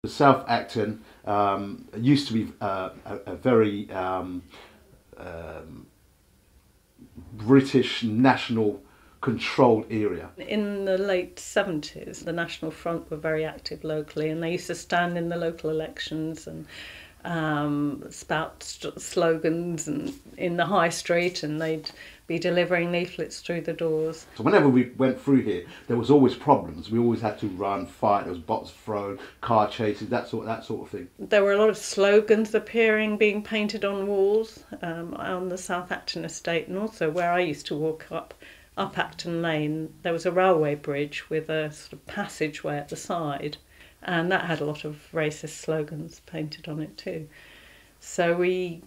South Acton used to be a very British national controlled area. In the late 70s, the National Front were very active locally, and they used to stand in the local elections and spout slogans and in the high street, and they'd be delivering leaflets through the doors. So whenever we went through here, there was always problems. We always had to run, fight. There was bots thrown, car chases, that sort of thing. There were a lot of slogans appearing, being painted on walls on the South Acton estate, and also where I used to walk up Acton Lane, there was a railway bridge with a sort of passageway at the side, and that had a lot of racist slogans painted on it too. So we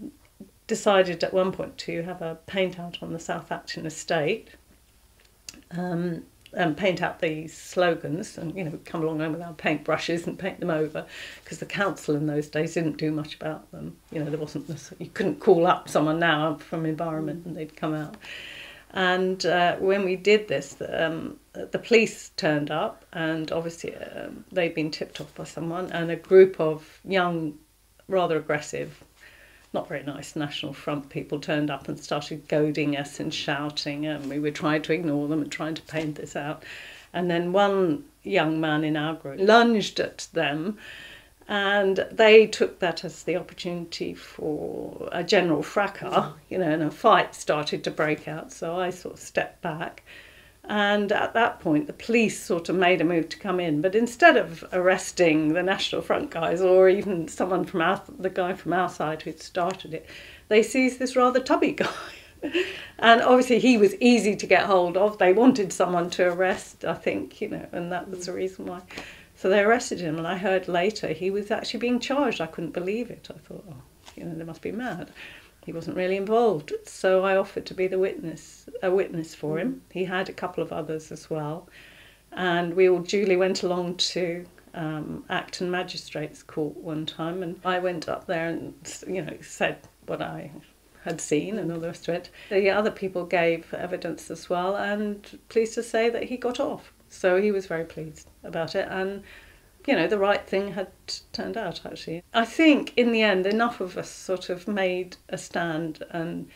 decided at one point to have a paint out on the South Acton estate and paint out these slogans, and come along home with our paintbrushes and paint them over, because the council in those days didn't do much about them. There wasn't this, you couldn't call up someone now from environment and they'd come out. And when we did this, the police turned up, and obviously they'd been tipped off by someone, and a group of young, rather aggressive, not very nice National Front people turned up and started goading us and shouting, and we were trying to ignore them and trying to paint this out. And then one young man in our group lunged at them, and they took that as the opportunity for a general fracas, and a fight started to break out. So I sort of stepped back, and at that point the police sort of made a move to come in, but instead of arresting the National Front guys or even someone from the guy from our side who'd started it, they seized this rather tubby guy. And obviously he was easy to get hold of. They wanted someone to arrest, I think, and that was the reason why. So they arrested him, and I heard later he was actually being charged. I couldn't believe it. I thought, they must be mad. He wasn't really involved. So I offered to be a witness for him. He had a couple of others as well. And we all duly went along to Acton Magistrates Court one time, and I went up there and, said what I had seen and all the rest of it. The other people gave evidence as well, and pleased to say that he got off. So he was very pleased about it, and the right thing had turned out, actually. I think in the end enough of us sort of made a stand, and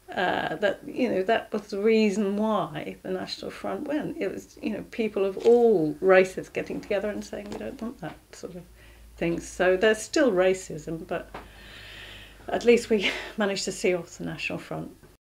that was the reason why the National Front went. It was people of all races getting together and saying we don't want that sort of thing. So there's still racism, but at least we managed to see off the National Front.